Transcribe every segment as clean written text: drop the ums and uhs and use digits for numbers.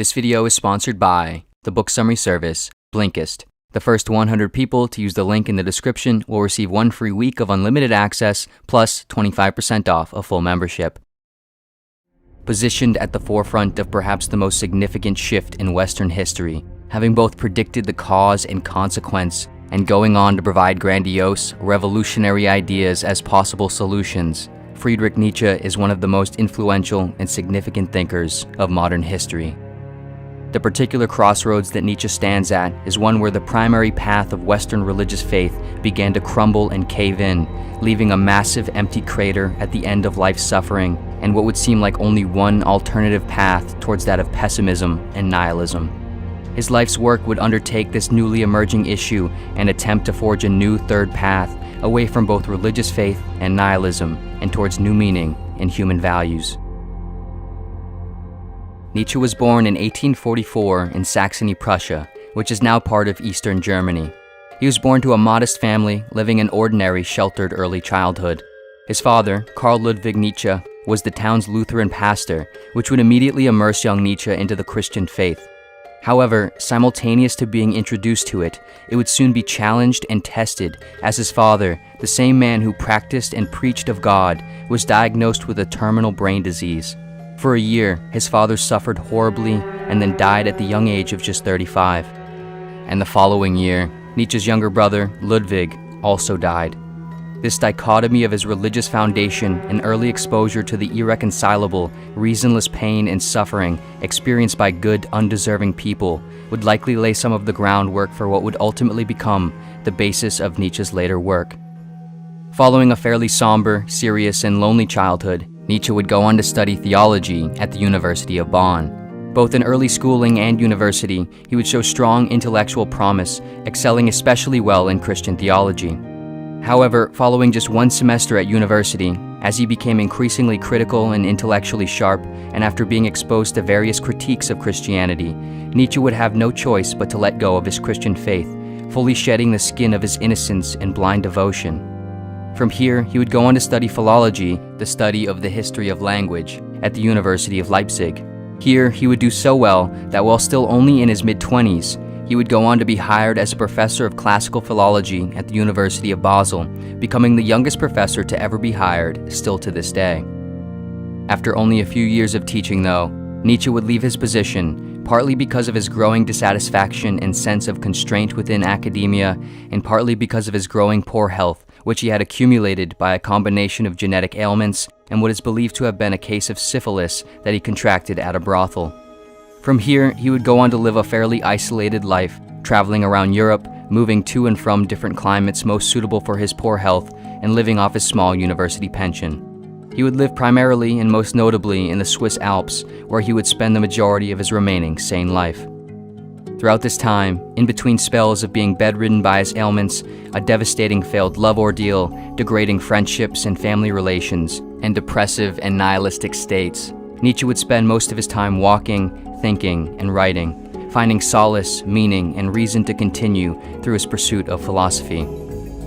This video is sponsored by the book summary service, Blinkist. The first 100 people to use the link in the description will receive 1 free week of unlimited access plus 25% off a full membership. Positioned at the forefront of perhaps the most significant shift in Western history, having both predicted the cause and consequence, and going on to provide grandiose, revolutionary ideas as possible solutions, Friedrich Nietzsche is one of the most influential and significant thinkers of modern history. The particular crossroads that Nietzsche stands at is one where the primary path of Western religious faith began to crumble and cave in, leaving a massive empty crater at the end of life's suffering and what would seem like only one alternative path towards that of pessimism and nihilism. His life's work would undertake this newly emerging issue and attempt to forge a new third path away from both religious faith and nihilism and towards new meaning and human values. Nietzsche was born in 1844 in Saxony, Prussia, which is now part of Eastern Germany. He was born to a modest family living an ordinary, sheltered early childhood. His father, Karl Ludwig Nietzsche, was the town's Lutheran pastor, which would immediately immerse young Nietzsche into the Christian faith. However, simultaneous to being introduced to it, it would soon be challenged and tested, as his father, the same man who practiced and preached of God, was diagnosed with a terminal brain disease. For a year, his father suffered horribly and then died at the young age of just 35. And the following year, Nietzsche's younger brother, Ludwig, also died. This dichotomy of his religious foundation and early exposure to the irreconcilable, reasonless pain and suffering experienced by good, undeserving people would likely lay some of the groundwork for what would ultimately become the basis of Nietzsche's later work. Following a fairly somber, serious, and lonely childhood, Nietzsche would go on to study theology at the University of Bonn. Both in early schooling and university, he would show strong intellectual promise, excelling especially well in Christian theology. However, following just 1 semester at university, as he became increasingly critical and intellectually sharp, and after being exposed to various critiques of Christianity, Nietzsche would have no choice but to let go of his Christian faith, fully shedding the skin of his innocence and blind devotion. From here, he would go on to study philology, the study of the history of language, at the University of Leipzig. Here, he would do so well that while still only in his mid-20s, he would go on to be hired as a professor of classical philology at the University of Basel, becoming the youngest professor to ever be hired, still to this day. After only a few years of teaching, though, Nietzsche would leave his position, partly because of his growing dissatisfaction and sense of constraint within academia, and partly because of his growing poor health, which he had accumulated by a combination of genetic ailments and what is believed to have been a case of syphilis that he contracted at a brothel. From here, he would go on to live a fairly isolated life, traveling around Europe, moving to and from different climates most suitable for his poor health, and living off his small university pension. He would live primarily and most notably in the Swiss Alps, where he would spend the majority of his remaining sane life. Throughout this time, in between spells of being bedridden by his ailments, a devastating failed love ordeal, degrading friendships and family relations, and depressive and nihilistic states, Nietzsche would spend most of his time walking, thinking, and writing, finding solace, meaning, and reason to continue through his pursuit of philosophy.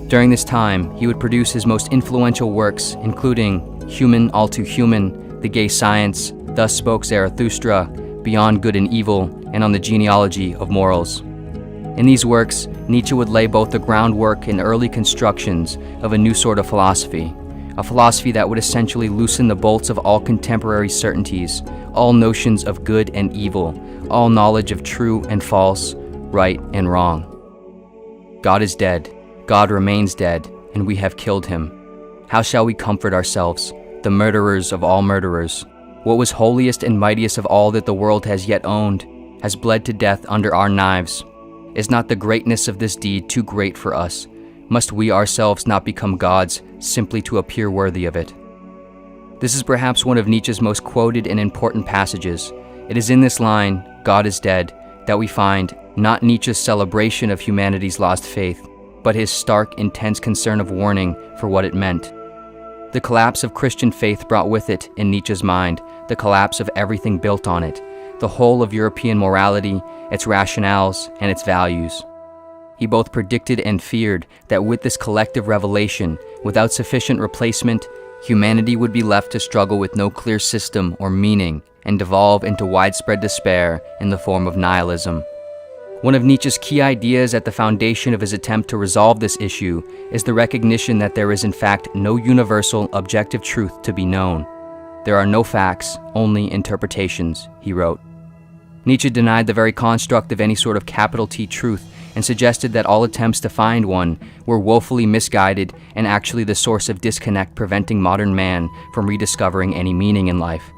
During this time, he would produce his most influential works, including Human, All Too Human, The Gay Science, Thus Spoke Zarathustra, Beyond Good and Evil, and On the Genealogy of Morals. In these works, Nietzsche would lay both the groundwork and early constructions of a new sort of philosophy, a philosophy that would essentially loosen the bolts of all contemporary certainties, all notions of good and evil, all knowledge of true and false, right and wrong. God is dead, God remains dead, and we have killed him. How shall we comfort ourselves, the murderers of all murderers? What was holiest and mightiest of all that the world has yet owned, has bled to death under our knives. Is not the greatness of this deed too great for us? Must we ourselves not become gods simply to appear worthy of it? This is perhaps one of Nietzsche's most quoted and important passages. It is in this line, God is dead, that we find not Nietzsche's celebration of humanity's lost faith, but his stark, intense concern of warning for what it meant. The collapse of Christian faith brought with it, in Nietzsche's mind, the collapse of everything built on it, the whole of European morality, its rationales, and its values. He both predicted and feared that with this collective revelation, without sufficient replacement, humanity would be left to struggle with no clear system or meaning, and devolve into widespread despair in the form of nihilism. One of Nietzsche's key ideas at the foundation of his attempt to resolve this issue is the recognition that there is in fact no universal, objective truth to be known. There are no facts, only interpretations, he wrote. Nietzsche denied the very construct of any sort of capital T truth and suggested that all attempts to find one were woefully misguided and actually the source of disconnect preventing modern man from rediscovering any meaning in life.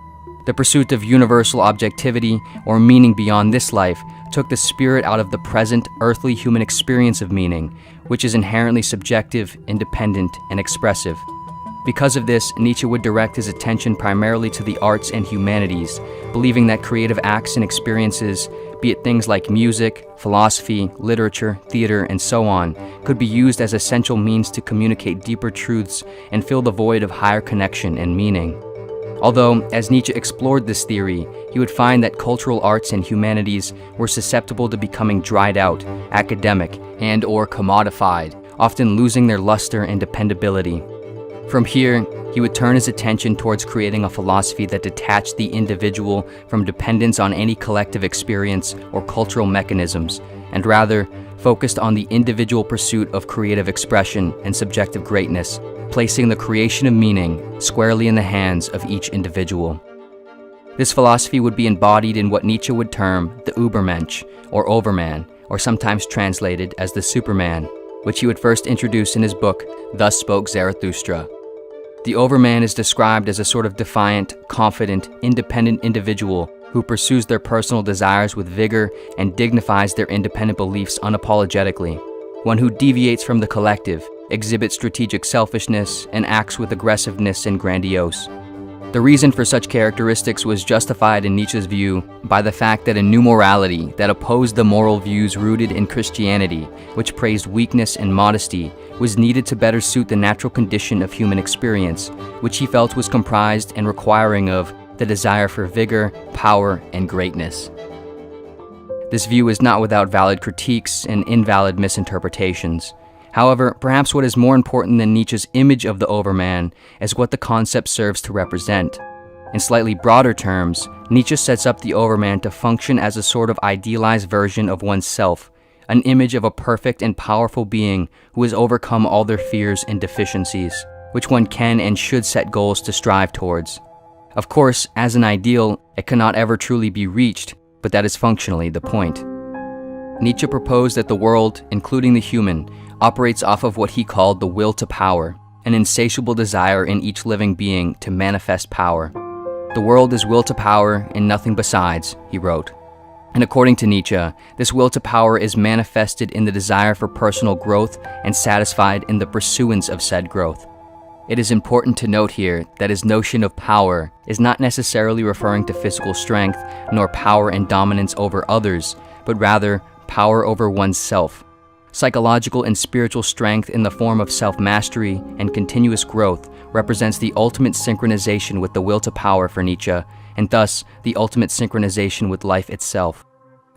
The pursuit of universal objectivity or meaning beyond this life took the spirit out of the present earthly human experience of meaning, which is inherently subjective, independent, and expressive. Because of this, Nietzsche would direct his attention primarily to the arts and humanities, believing that creative acts and experiences, be it things like music, philosophy, literature, theater, and so on, could be used as essential means to communicate deeper truths and fill the void of higher connection and meaning. Although, as Nietzsche explored this theory, he would find that cultural arts and humanities were susceptible to becoming dried out, academic, and/or commodified, often losing their luster and dependability. From here, he would turn his attention towards creating a philosophy that detached the individual from dependence on any collective experience or cultural mechanisms, and rather focused on the individual pursuit of creative expression and subjective greatness, placing the creation of meaning squarely in the hands of each individual. This philosophy would be embodied in what Nietzsche would term the Übermensch, or Overman, or sometimes translated as the Superman, which he would first introduce in his book, Thus Spoke Zarathustra. The Overman is described as a sort of defiant, confident, independent individual who pursues their personal desires with vigor and dignifies their independent beliefs unapologetically, one who deviates from the collective, exhibits strategic selfishness, and acts with aggressiveness and grandiose. The reason for such characteristics was justified in Nietzsche's view by the fact that a new morality that opposed the moral views rooted in Christianity, which praised weakness and modesty, was needed to better suit the natural condition of human experience, which he felt was comprised and requiring of the desire for vigor, power, and greatness. This view is not without valid critiques and invalid misinterpretations. However, perhaps what is more important than Nietzsche's image of the Overman is what the concept serves to represent. In slightly broader terms, Nietzsche sets up the Overman to function as a sort of idealized version of oneself, an image of a perfect and powerful being who has overcome all their fears and deficiencies, which one can and should set goals to strive towards. Of course, as an ideal, it cannot ever truly be reached, but that is functionally the point. Nietzsche proposed that the world, including the human, operates off of what he called the will to power, an insatiable desire in each living being to manifest power. The world is will to power and nothing besides, he wrote. And according to Nietzsche, this will to power is manifested in the desire for personal growth and satisfied in the pursuance of said growth. It is important to note here that his notion of power is not necessarily referring to physical strength nor power and dominance over others, but rather power over oneself. Psychological and spiritual strength in the form of self-mastery and continuous growth represents the ultimate synchronization with the will to power for Nietzsche, and thus the ultimate synchronization with life itself.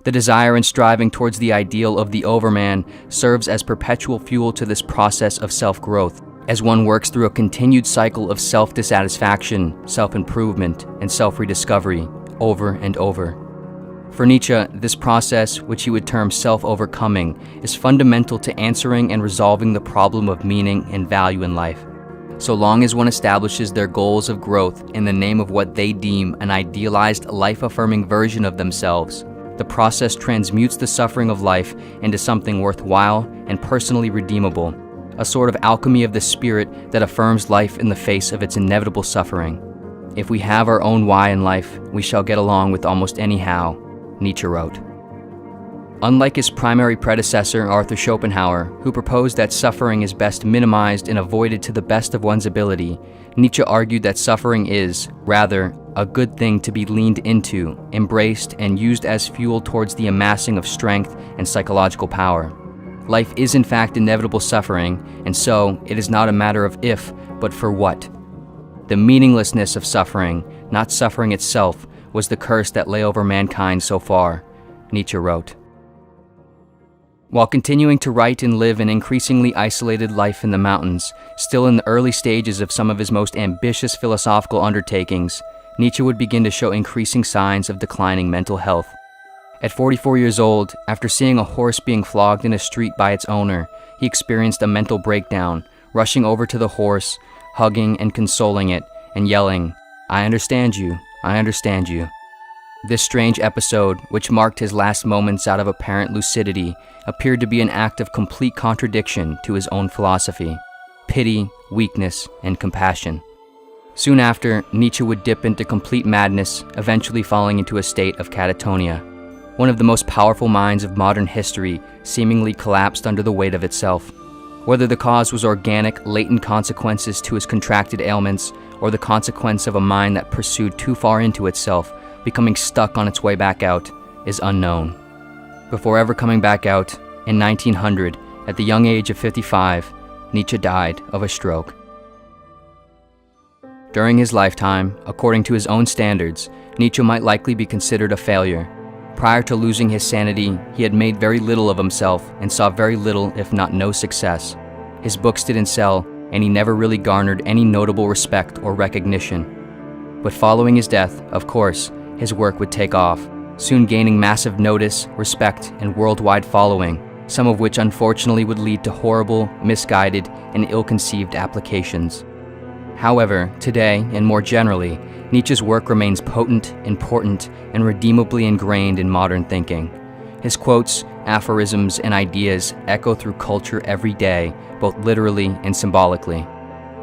The desire and striving towards the ideal of the Overman serves as perpetual fuel to this process of self-growth, as one works through a continued cycle of self-dissatisfaction, self-improvement, and self-rediscovery over and over. For Nietzsche, this process, which he would term self-overcoming, is fundamental to answering and resolving the problem of meaning and value in life. So long as one establishes their goals of growth in the name of what they deem an idealized, life-affirming version of themselves, the process transmutes the suffering of life into something worthwhile and personally redeemable, a sort of alchemy of the spirit that affirms life in the face of its inevitable suffering. If we have our own why in life, we shall get along with almost any how, Nietzsche wrote. Unlike his primary predecessor, Arthur Schopenhauer, who proposed that suffering is best minimized and avoided to the best of one's ability, Nietzsche argued that suffering is, rather, a good thing to be leaned into, embraced, and used as fuel towards the amassing of strength and psychological power. Life is in fact inevitable suffering, and so it is not a matter of if, but for what. The meaninglessness of suffering, not suffering itself, was the curse that lay over mankind so far, Nietzsche wrote. While continuing to write and live an increasingly isolated life in the mountains, still in the early stages of some of his most ambitious philosophical undertakings, Nietzsche would begin to show increasing signs of declining mental health. At 44 years old, after seeing a horse being flogged in a street by its owner, he experienced a mental breakdown, rushing over to the horse, hugging and consoling it, and yelling, "I understand you, I understand you." This strange episode, which marked his last moments out of apparent lucidity, appeared to be an act of complete contradiction to his own philosophy: pity, weakness, and compassion. Soon after, Nietzsche would dip into complete madness, eventually falling into a state of catatonia. One of the most powerful minds of modern history seemingly collapsed under the weight of itself. Whether the cause was organic, latent consequences to his contracted ailments, or the consequence of a mind that pursued too far into itself, becoming stuck on its way back out, is unknown. Before ever coming back out, in 1900, at the young age of 55, Nietzsche died of a stroke. During his lifetime, according to his own standards, Nietzsche might likely be considered a failure. Prior to losing his sanity, he had made very little of himself and saw very little, if not no success. His books didn't sell, and he never really garnered any notable respect or recognition. But following his death, of course, his work would take off, soon gaining massive notice, respect, and worldwide following, some of which unfortunately would lead to horrible, misguided, and ill-conceived applications. However, today, and more generally, Nietzsche's work remains potent, important, and redeemably ingrained in modern thinking. His quotes, aphorisms, and ideas echo through culture every day, both literally and symbolically.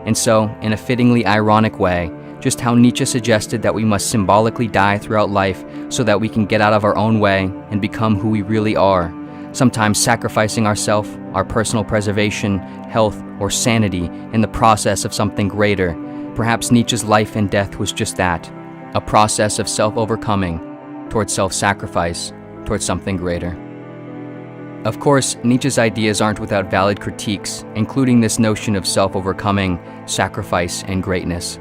And so, in a fittingly ironic way, just how Nietzsche suggested that we must symbolically die throughout life so that we can get out of our own way and become who we really are, sometimes sacrificing ourselves, our personal preservation, health, or sanity in the process of something greater. Perhaps Nietzsche's life and death was just that, a process of self-overcoming, towards self-sacrifice, towards something greater. Of course, Nietzsche's ideas aren't without valid critiques, including this notion of self-overcoming, sacrifice, and greatness.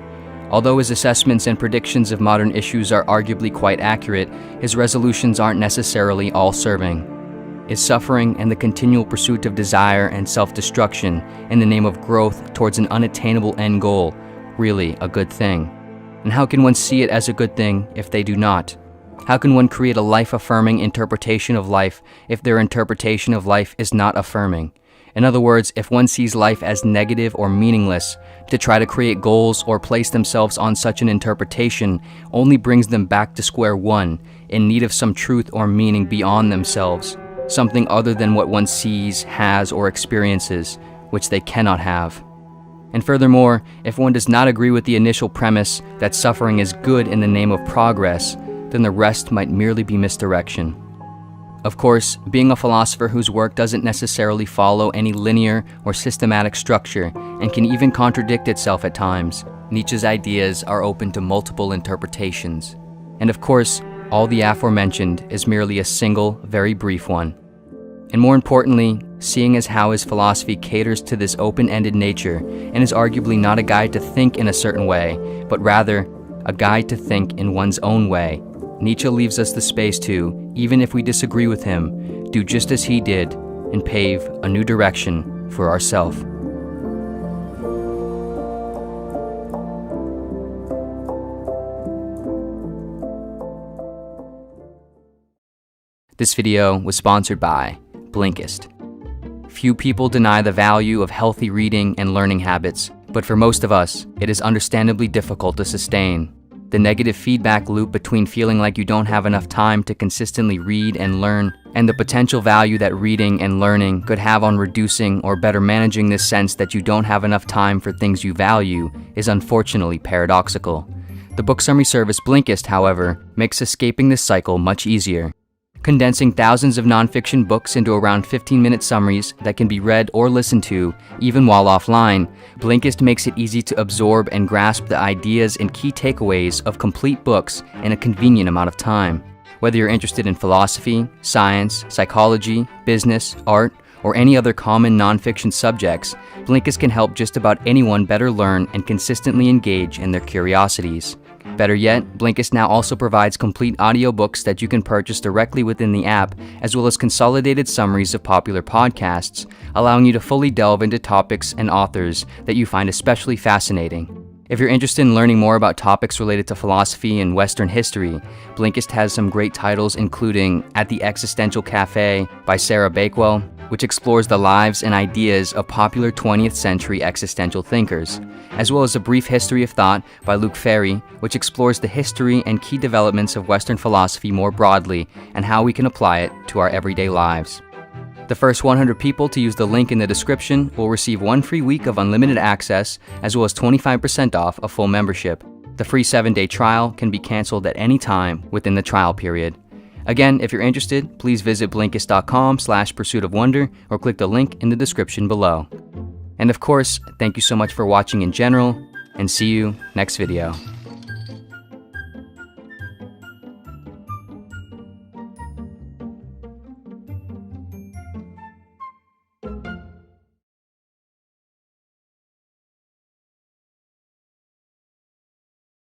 Although his assessments and predictions of modern issues are arguably quite accurate, his resolutions aren't necessarily all-serving. Is suffering and the continual pursuit of desire and self-destruction in the name of growth towards an unattainable end goal really a good thing? And how can one see it as a good thing if they do not? How can one create a life-affirming interpretation of life if their interpretation of life is not affirming? In other words, if one sees life as negative or meaningless, to try to create goals or place themselves on such an interpretation only brings them back to square one, in need of some truth or meaning beyond themselves, something other than what one sees, has, or experiences, which they cannot have. And furthermore, if one does not agree with the initial premise that suffering is good in the name of progress, then the rest might merely be misdirection. Of course, being a philosopher whose work doesn't necessarily follow any linear or systematic structure and can even contradict itself at times, Nietzsche's ideas are open to multiple interpretations. And of course, all the aforementioned is merely a single, very brief one. And more importantly, seeing as how his philosophy caters to this open-ended nature and is arguably not a guide to think in a certain way, but rather a guide to think in one's own way, Nietzsche leaves us the space to, even if we disagree with him, do just as he did and pave a new direction for ourselves. This video was sponsored by Blinkist. Few people deny the value of healthy reading and learning habits, but for most of us, it is understandably difficult to sustain. The negative feedback loop between feeling like you don't have enough time to consistently read and learn, and the potential value that reading and learning could have on reducing or better managing this sense that you don't have enough time for things you value, is unfortunately paradoxical. The book summary service Blinkist, however, makes escaping this cycle much easier. Condensing thousands of nonfiction books into around 15-minute summaries that can be read or listened to, even while offline, Blinkist makes it easy to absorb and grasp the ideas and key takeaways of complete books in a convenient amount of time. Whether you're interested in philosophy, science, psychology, business, art, or any other common nonfiction subjects, Blinkist can help just about anyone better learn and consistently engage in their curiosities. Better yet, Blinkist now also provides complete audiobooks that you can purchase directly within the app, as well as consolidated summaries of popular podcasts, allowing you to fully delve into topics and authors that you find especially fascinating. If you're interested in learning more about topics related to philosophy and Western history, Blinkist has some great titles including At the Existential Cafe by Sarah Bakewell, which explores the lives and ideas of popular 20th century existential thinkers, as well as A Brief History of Thought by Luke Ferry, which explores the history and key developments of Western philosophy more broadly and how we can apply it to our everyday lives. The first 100 people to use the link in the description will receive 1 free week of unlimited access, as well as 25% off a full membership. The free 7-day trial can be canceled at any time within the trial period. Again, if you're interested, please visit Blinkist.com/pursuitofwonder or click the link in the description below. And of course, thank you so much for watching in general, and see you next video.